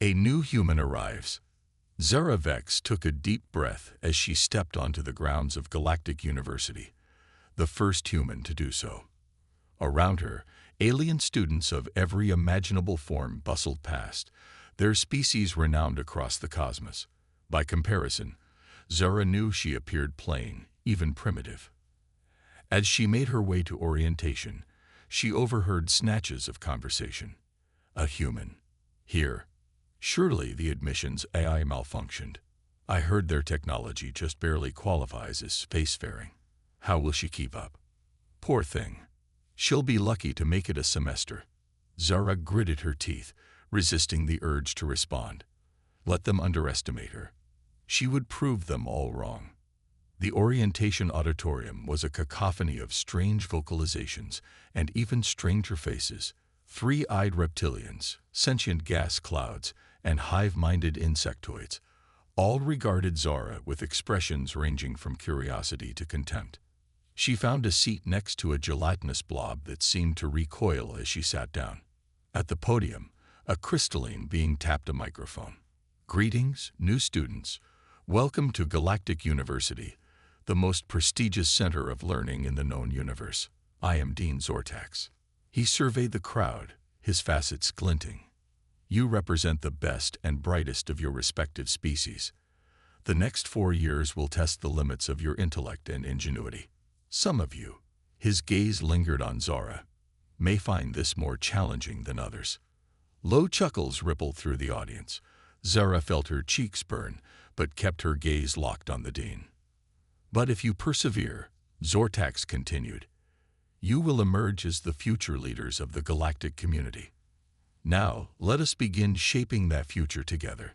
A new human arrives. Zara Vex took a deep breath as she stepped onto the grounds of Galactic University, the first human to do so. Around her, alien students of every imaginable form bustled past, their species renowned across the cosmos. By comparison, Zara knew she appeared plain, even primitive. As she made her way to orientation, she overheard snatches of conversation. A human. Here. Surely the admissions AI malfunctioned. I heard their technology just barely qualifies as spacefaring. How will she keep up? Poor thing. She'll be lucky to make it a semester. Zara gritted her teeth, resisting the urge to respond. Let them underestimate her. She would prove them all wrong. The orientation auditorium was a cacophony of strange vocalizations and even stranger faces. Three-eyed reptilians, sentient gas clouds, and hive-minded insectoids all regarded Zara with expressions ranging from curiosity to contempt. She found a seat next to a gelatinous blob that seemed to recoil as she sat down. At the podium, a crystalline being tapped a microphone. Greetings, new students. Welcome to Galactic University, the most prestigious center of learning in the known universe. I am Dean Zortax. He surveyed the crowd, his facets glinting. You represent the best and brightest of your respective species. The next 4 years will test the limits of your intellect and ingenuity. Some of you, his gaze lingered on Zara, may find this more challenging than others. Low chuckles rippled through the audience. Zara felt her cheeks burn, but kept her gaze locked on the dean. But if you persevere, Zortax continued, you will emerge as the future leaders of the galactic community. Now, let us begin shaping that future together.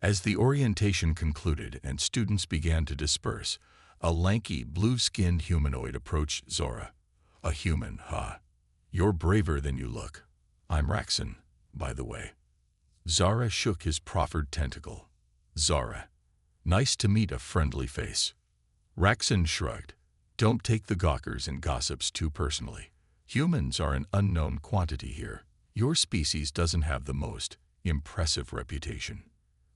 As the orientation concluded and students began to disperse, a lanky, blue-skinned humanoid approached Zara. A human, huh? You're braver than you look. I'm Raxon, by the way. Zara shook his proffered tentacle. Zara. Nice to meet a friendly face. Raxon shrugged. Don't take the gawkers and gossips too personally. Humans are an unknown quantity here. Your species doesn't have the most impressive reputation.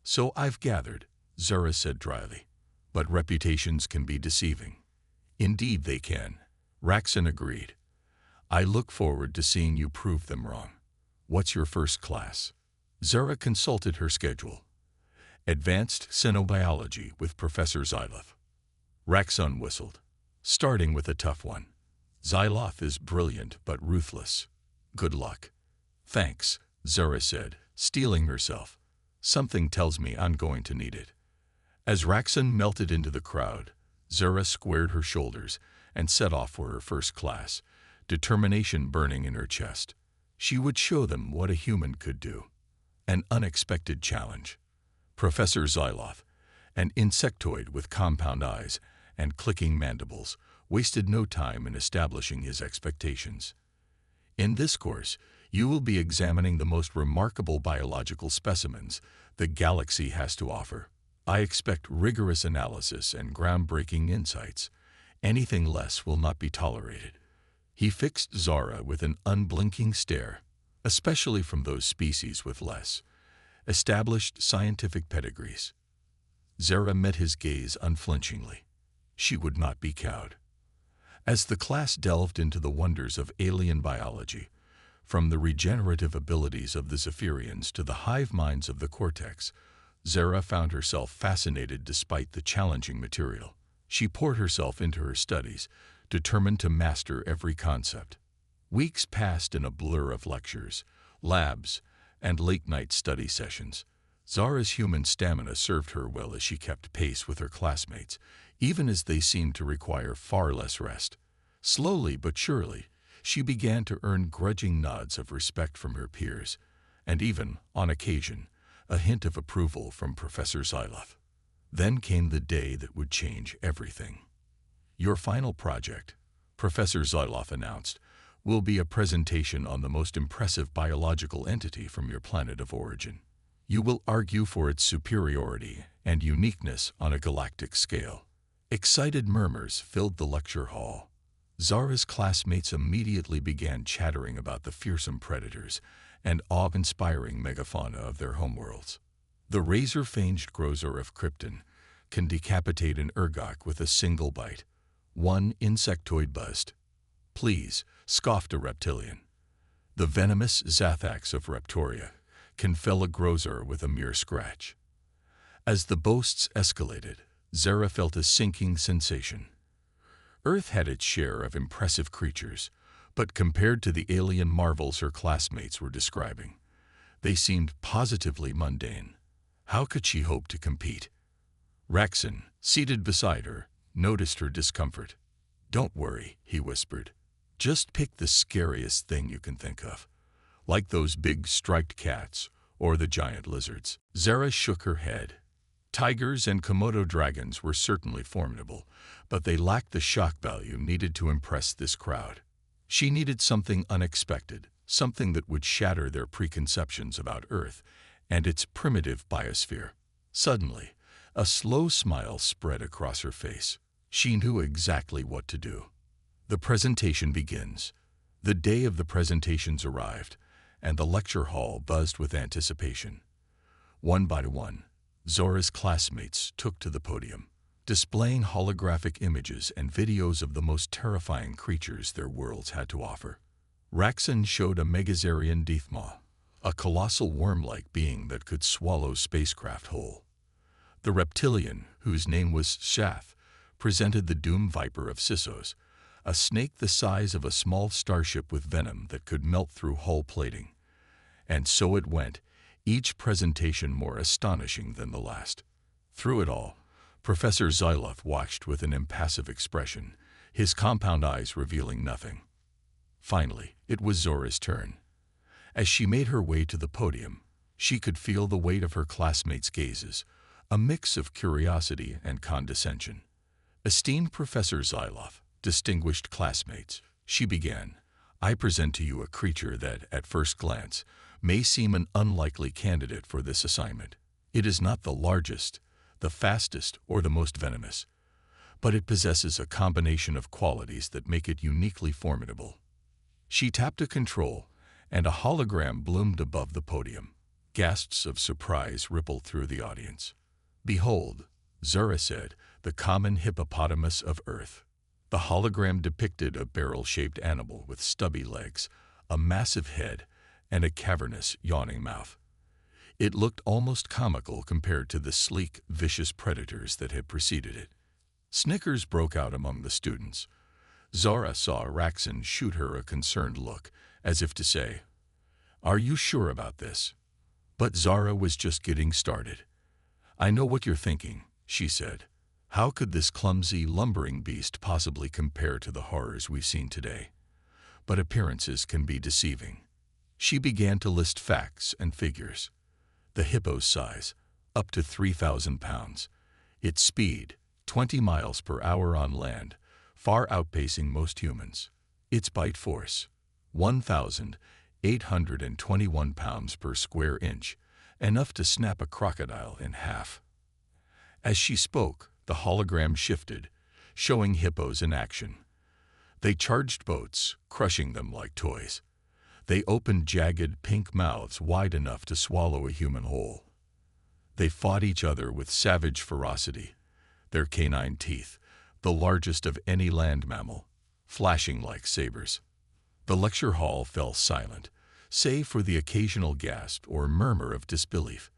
So I've gathered, Zara said dryly. But reputations can be deceiving. Indeed they can. Raxon agreed. I look forward to seeing you prove them wrong. What's your first class? Zara consulted her schedule. Advanced Xenobiology with Professor Xyloth. Raxon whistled. Starting with a tough one. Xyloth is brilliant but ruthless. Good luck. Thanks, Zara said, steeling herself. Something tells me I'm going to need it. As Raxon melted into the crowd, Zara squared her shoulders and set off for her first class, determination burning in her chest. She would show them what a human could do. An unexpected challenge. Professor Xyloth, an insectoid with compound eyes and clicking mandibles, wasted no time in establishing his expectations. In this course, you will be examining the most remarkable biological specimens the galaxy has to offer. I expect rigorous analysis and groundbreaking insights. Anything less will not be tolerated. He fixed Zara with an unblinking stare, especially from those species with less established scientific pedigrees. Zara met his gaze unflinchingly. She would not be cowed. As the class delved into the wonders of alien biology, from the regenerative abilities of the Zephyrians to the hive minds of the cortex, Zara found herself fascinated despite the challenging material. She poured herself into her studies, determined to master every concept. Weeks passed in a blur of lectures, labs, and late-night study sessions. Zara's human stamina served her well as she kept pace with her classmates, even as they seemed to require far less rest. Slowly but surely, she began to earn grudging nods of respect from her peers, and even, on occasion, a hint of approval from Professor Xyloth. Then came the day that would change everything. Your final project, Professor Xyloth announced, will be a presentation on the most impressive biological entity from your planet of origin. You will argue for its superiority and uniqueness on a galactic scale. Excited murmurs filled the lecture hall. Zara's classmates immediately began chattering about the fearsome predators and awe-inspiring megafauna of their homeworlds. The razor-fanged Grozor of Krypton can decapitate an ergot with a single bite. One insectoid buzzed. Please, scoffed a reptilian. The venomous Zathax of Reptoria can fell a Grozor with a mere scratch. As the boasts escalated, Zara felt a sinking sensation. Earth had its share of impressive creatures, but compared to the alien marvels her classmates were describing, they seemed positively mundane. How could she hope to compete? Raxon, seated beside her, noticed her discomfort. "Don't worry," he whispered. "Just pick the scariest thing you can think of, like those big striped cats or the giant lizards." Zara shook her head. Tigers and Komodo dragons were certainly formidable, but they lacked the shock value needed to impress this crowd. She needed something unexpected, something that would shatter their preconceptions about Earth and its primitive biosphere. Suddenly, a slow smile spread across her face. She knew exactly what to do. The presentation begins. The day of the presentations arrived, and the lecture hall buzzed with anticipation. One by one, Zora's classmates took to the podium, displaying holographic images and videos of the most terrifying creatures their worlds had to offer. Raxon showed a Megazarian Deathmaw, a colossal worm-like being that could swallow spacecraft whole. The reptilian, whose name was Shath, presented the Doom Viper of Sissos, a snake the size of a small starship with venom that could melt through hull plating. And so it went, each presentation more astonishing than the last. Through it all, Professor Zyloth watched with an impassive expression, his compound eyes revealing nothing. Finally, it was Zora's turn. As she made her way to the podium, she could feel the weight of her classmates' gazes, a mix of curiosity and condescension. "Esteemed Professor Zyloth, distinguished classmates," she began, "I present to you a creature that, at first glance, may seem an unlikely candidate for this assignment. It is not the largest, the fastest, or the most venomous, but it possesses a combination of qualities that make it uniquely formidable." She tapped a control, and a hologram bloomed above the podium. Gasps of surprise rippled through the audience. "Behold," Zora said, "the common hippopotamus of Earth." The hologram depicted a barrel-shaped animal with stubby legs, a massive head, and a cavernous, yawning mouth. It looked almost comical compared to the sleek, vicious predators that had preceded it. Snickers broke out among the students. Zora saw Raxon shoot her a concerned look, as if to say, "Are you sure about this?" But Zara was just getting started. "I know what you're thinking," she said. "How could this clumsy, lumbering beast possibly compare to the horrors we've seen today?" But appearances can be deceiving. She began to list facts and figures. The hippo's size, up to 3,000 pounds. Its speed, 20 miles per hour on land, far outpacing most humans. Its bite force, 1,821 pounds per square inch, enough to snap a crocodile in half. As she spoke, the hologram shifted, showing hippos in action. They charged boats, crushing them like toys. They opened jagged pink mouths wide enough to swallow a human whole. They fought each other with savage ferocity, their canine teeth, the largest of any land mammal, flashing like sabers. The lecture hall fell silent, save for the occasional gasp or murmur of disbelief.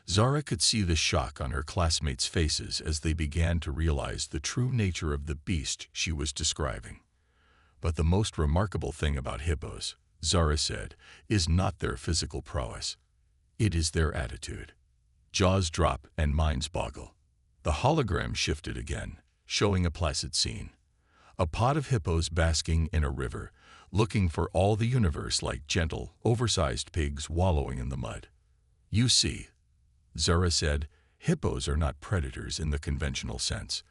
Zara could see the shock on her classmates' faces as they began to realize the true nature of the beast she was describing. But the most remarkable thing about hippos, Zara said, is not their physical prowess. It is their attitude. Jaws drop and minds boggle. The hologram shifted again, showing a placid scene. A pod of hippos basking in a river, looking for all the universe like gentle, oversized pigs wallowing in the mud. "You see," Zara said, "hippos are not predators in the conventional sense.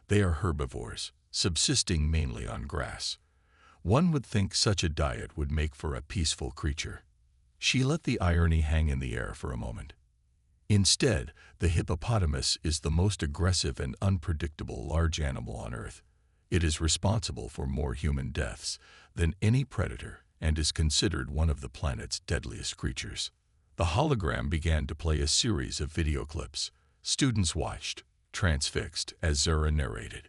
They are herbivores, subsisting mainly on grass. One would think such a diet would make for a peaceful creature." She let the irony hang in the air for a moment. Instead, the hippopotamus is the most aggressive and unpredictable large animal on Earth. It is responsible for more human deaths than any predator and is considered one of the planet's deadliest creatures. The hologram began to play a series of video clips. Students watched, transfixed, as Zara narrated.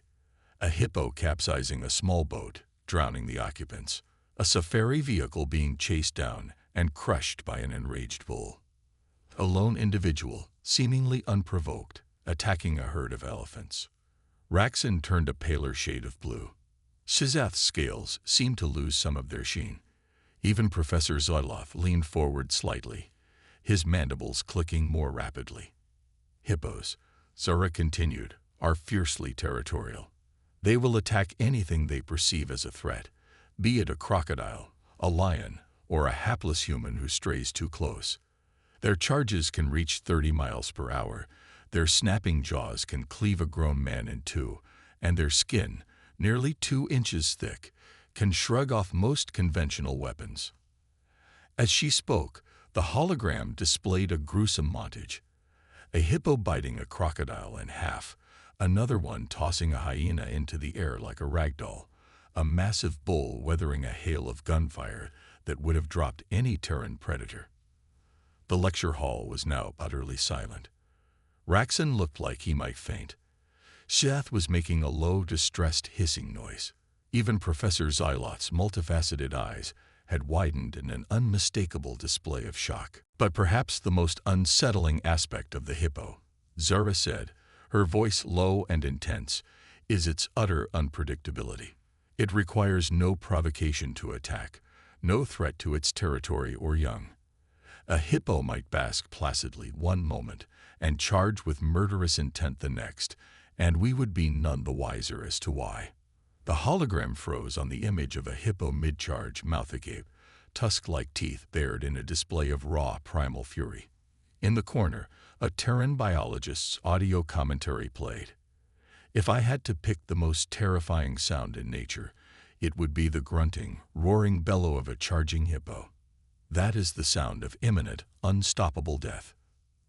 A hippo capsizing a small boat, drowning the occupants. A safari vehicle being chased down and crushed by an enraged bull. A lone individual, seemingly unprovoked, attacking a herd of elephants. Raxon turned a paler shade of blue. Shizath's scales seemed to lose some of their sheen. Even Professor Zoloth leaned forward slightly, his mandibles clicking more rapidly. Hippos, Zara continued, are fiercely territorial. They will attack anything they perceive as a threat, be it a crocodile, a lion, or a hapless human who strays too close. Their charges can reach 30 miles per hour, their snapping jaws can cleave a grown man in two, and their skin, nearly 2 inches thick, can shrug off most conventional weapons. As she spoke, the hologram displayed a gruesome montage. A hippo biting a crocodile in half, another one tossing a hyena into the air like a rag doll, a massive bull weathering a hail of gunfire that would have dropped any Terran predator. The lecture hall was now utterly silent. Raxon looked like he might faint. Shizath was making a low, distressed hissing noise. Even Professor Zoloth's multifaceted eyes had widened in an unmistakable display of shock. But perhaps the most unsettling aspect of the hippo, Zara said, her voice low and intense, is its utter unpredictability. It requires no provocation to attack, no threat to its territory or young. A hippo might bask placidly one moment and charge with murderous intent the next, and we would be none the wiser as to why. The hologram froze on the image of a hippo mid-charge, mouth agape, tusk-like teeth bared in a display of raw primal fury. In the corner, a Terran biologist's audio commentary played. If I had to pick the most terrifying sound in nature, it would be the grunting, roaring bellow of a charging hippo. That is the sound of imminent, unstoppable death.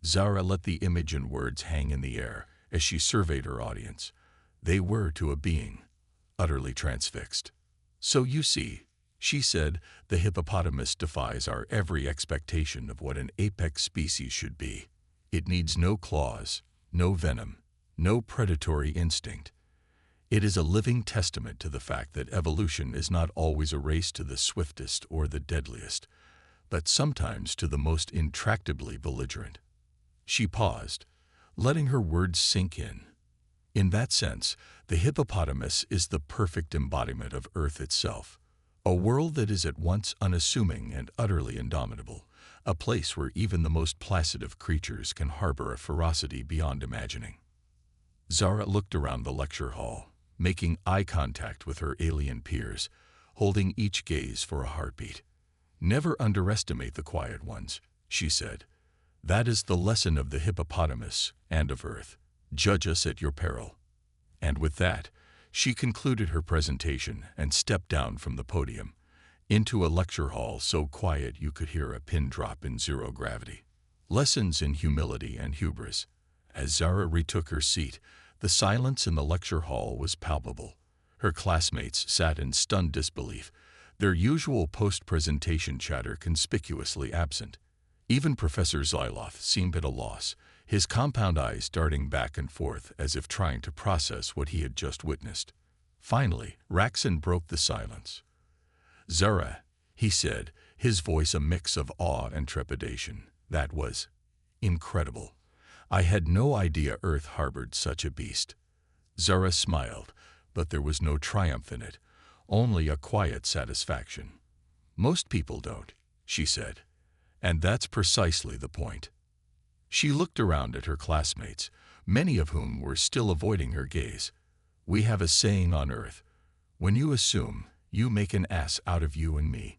Zara let the image and words hang in the air as she surveyed her audience. They were, to a being, utterly transfixed. So you see, she said, the hippopotamus defies our every expectation of what an apex species should be. It needs no claws, no venom, no predatory instinct. It is a living testament to the fact that evolution is not always a race to the swiftest or the deadliest, but sometimes to the most intractably belligerent. She paused, letting her words sink in. In that sense, the hippopotamus is the perfect embodiment of Earth itself, a world that is at once unassuming and utterly indomitable, a place where even the most placid of creatures can harbor a ferocity beyond imagining. Zara looked around the lecture hall, making eye contact with her alien peers, holding each gaze for a heartbeat. Never underestimate the quiet ones, she said. That is the lesson of the hippopotamus and of Earth. Judge us at your peril. And with that, she concluded her presentation and stepped down from the podium, into a lecture hall so quiet you could hear a pin drop in zero gravity. Lessons in humility and hubris. As Zara retook her seat, the silence in the lecture hall was palpable. Her classmates sat in stunned disbelief, their usual post-presentation chatter conspicuously absent. Even Professor Zoloth seemed at a loss, his compound eyes darting back and forth as if trying to process what he had just witnessed. Finally, Raxon broke the silence. Zara, he said, his voice a mix of awe and trepidation. That was incredible. I had no idea Earth harbored such a beast. Zara smiled, but there was no triumph in it, only a quiet satisfaction. Most people don't, she said. And that's precisely the point. She looked around at her classmates, many of whom were still avoiding her gaze. We have a saying on Earth, when you assume, you make an ass out of you and me.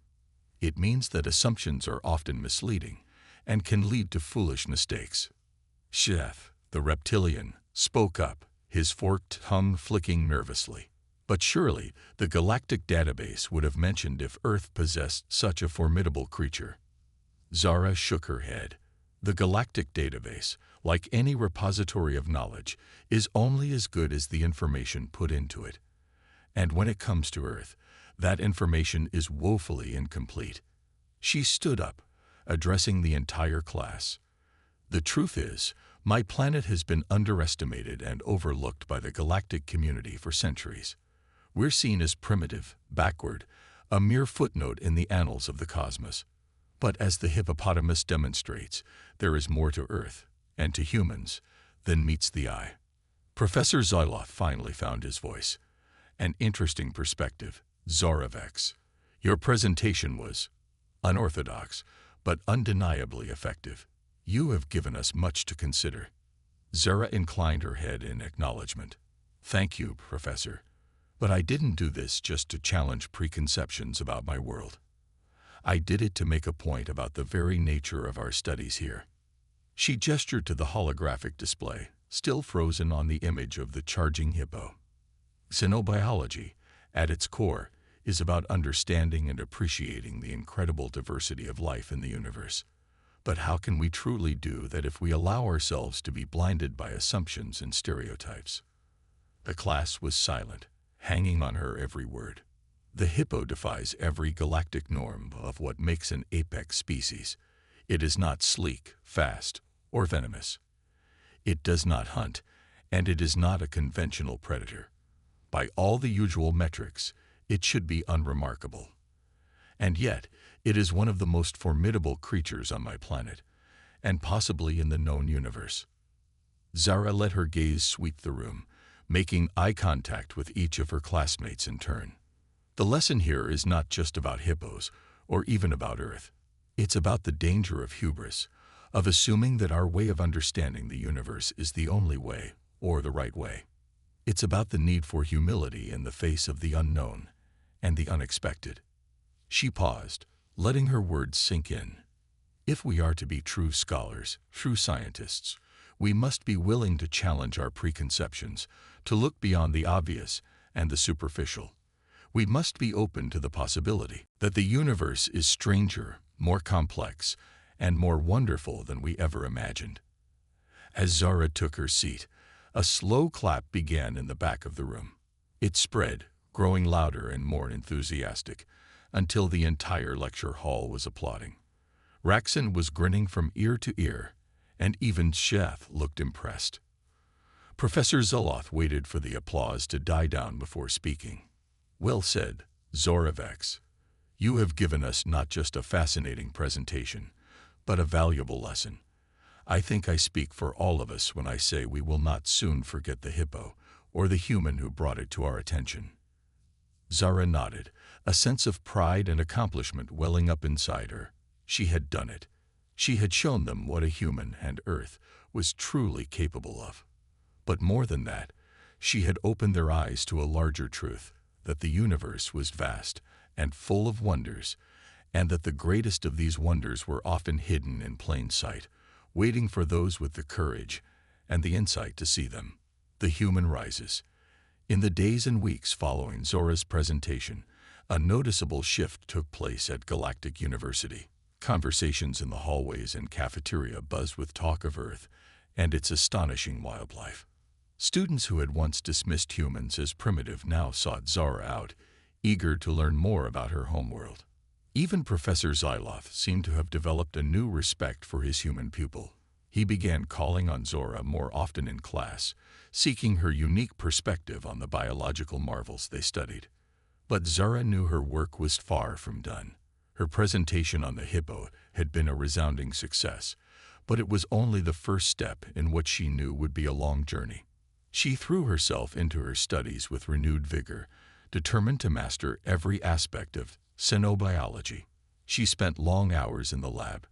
It means that assumptions are often misleading and can lead to foolish mistakes. Shizath, the reptilian, spoke up, his forked tongue flicking nervously. But surely the Galactic database would have mentioned if Earth possessed such a formidable creature. Zara shook her head. The Galactic database, like any repository of knowledge, is only as good as the information put into it. And when it comes to Earth, That information is woefully incomplete. She stood up, addressing the entire class. The truth is, my planet has been underestimated and overlooked by the galactic community for centuries. We're seen as primitive, backward, a mere footnote in the annals of the cosmos. But as the hippopotamus demonstrates, there is more to Earth, and to humans, than meets the eye. Professor Zoloth finally found his voice. An interesting perspective, Zoravex. Your presentation was unorthodox, but undeniably effective. You have given us much to consider. Zara inclined her head in acknowledgement. Thank you, Professor. But I didn't do this just to challenge preconceptions about my world. I did it to make a point about the very nature of our studies here. She gestured to the holographic display, still frozen on the image of the charging hippo. Xenobiology, at its core, is about understanding and appreciating the incredible diversity of life in the universe. But how can we truly do that if we allow ourselves to be blinded by assumptions and stereotypes? The class was silent, hanging on her every word. The hippo defies every galactic norm of what makes an apex species. It is not sleek, fast, or venomous. It does not hunt, and it is not a conventional predator. By all the usual metrics, it should be unremarkable. And yet, it is one of the most formidable creatures on my planet, and possibly in the known universe. Zara let her gaze sweep the room, making eye contact with each of her classmates in turn. The lesson here is not just about hippos, or even about Earth. It's about the danger of hubris, of assuming that our way of understanding the universe is the only way, or the right way. It's about the need for humility in the face of the unknown and the unexpected. She paused, letting her words sink in. If we are to be true scholars, true scientists, we must be willing to challenge our preconceptions, to look beyond the obvious and the superficial. We must be open to the possibility that the universe is stranger, more complex, and more wonderful than we ever imagined. As Zara took her seat, a slow clap began in the back of the room. It spread, growing louder and more enthusiastic, until the entire lecture hall was applauding. Raxon was grinning from ear to ear, and even Sheth looked impressed. Professor Zoloth waited for the applause to die down before speaking. Well said, Zoravex. You have given us not just a fascinating presentation, but a valuable lesson. I think I speak for all of us when I say we will not soon forget the hippo or the human who brought it to our attention. Zara nodded, a sense of pride and accomplishment welling up inside her. She had done it. She had shown them what a human and Earth was truly capable of. But more than that, she had opened their eyes to a larger truth, that the universe was vast and full of wonders, and that the greatest of these wonders were often hidden in plain sight, waiting for those with the courage and the insight to see them. The human rises. In the days and weeks following Zora's presentation, a noticeable shift took place at Galactic University. Conversations in the hallways and cafeteria buzzed with talk of Earth and its astonishing wildlife. Students who had once dismissed humans as primitive now sought Zara out, eager to learn more about her homeworld. Even Professor Zoloth seemed to have developed a new respect for his human pupil. He began calling on Zora more often in class, seeking her unique perspective on the biological marvels they studied. But Zara knew her work was far from done. Her presentation on the hippo had been a resounding success, but it was only the first step in what she knew would be a long journey. She threw herself into her studies with renewed vigor, determined to master every aspect of xenobiology. She spent long hours in the lab,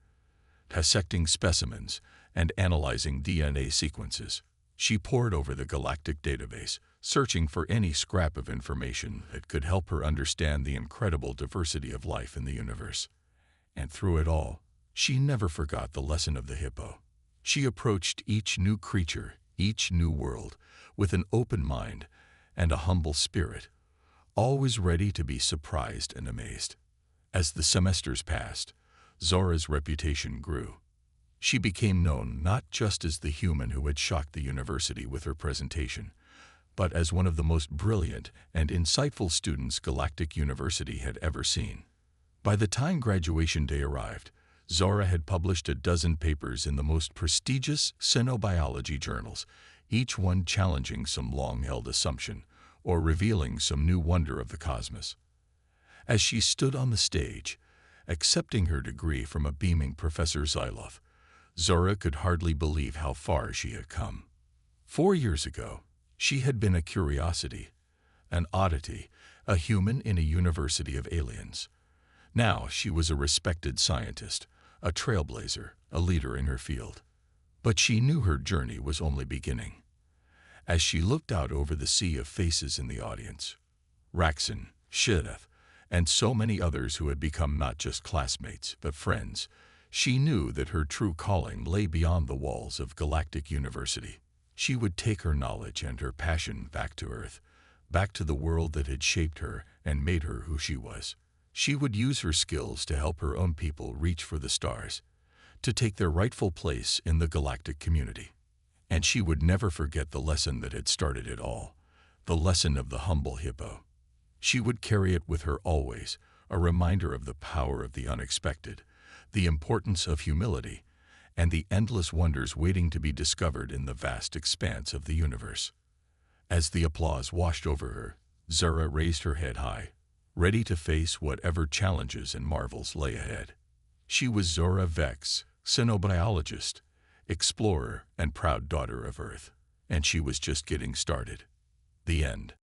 dissecting specimens and analyzing DNA sequences. She pored over the Galactic database, searching for any scrap of information that could help her understand the incredible diversity of life in the universe. And through it all, she never forgot the lesson of the hippo. She approached each new creature, each new world, with an open mind and a humble spirit, always ready to be surprised and amazed. As the semesters passed, Zora's reputation grew. She became known not just as the human who had shocked the university with her presentation, but as one of the most brilliant and insightful students Galactic University had ever seen. By the time graduation day arrived, Zora had published a dozen papers in the most prestigious xenobiology journals, each one challenging some long-held assumption or revealing some new wonder of the cosmos. As she stood on the stage, accepting her degree from a beaming Professor Zylov, Zora could hardly believe how far she had come. 4 years ago, she had been a curiosity, an oddity, a human in a university of aliens. Now she was a respected scientist, a trailblazer, a leader in her field. But she knew her journey was only beginning. As she looked out over the sea of faces in the audience, Raxon, Shideth, and so many others who had become not just classmates but friends, she knew that her true calling lay beyond the walls of Galactic University. She would take her knowledge and her passion back to Earth, back to the world that had shaped her and made her who she was. She would use her skills to help her own people reach for the stars, to take their rightful place in the galactic community. And she would never forget the lesson that had started it all, the lesson of the humble hippo. She would carry it with her always, a reminder of the power of the unexpected, the importance of humility, and the endless wonders waiting to be discovered in the vast expanse of the universe. As the applause washed over her, Zora raised her head high, ready to face whatever challenges and marvels lay ahead. She was Zora Vex, xenobiologist, explorer, and proud daughter of Earth, and she was just getting started. The end.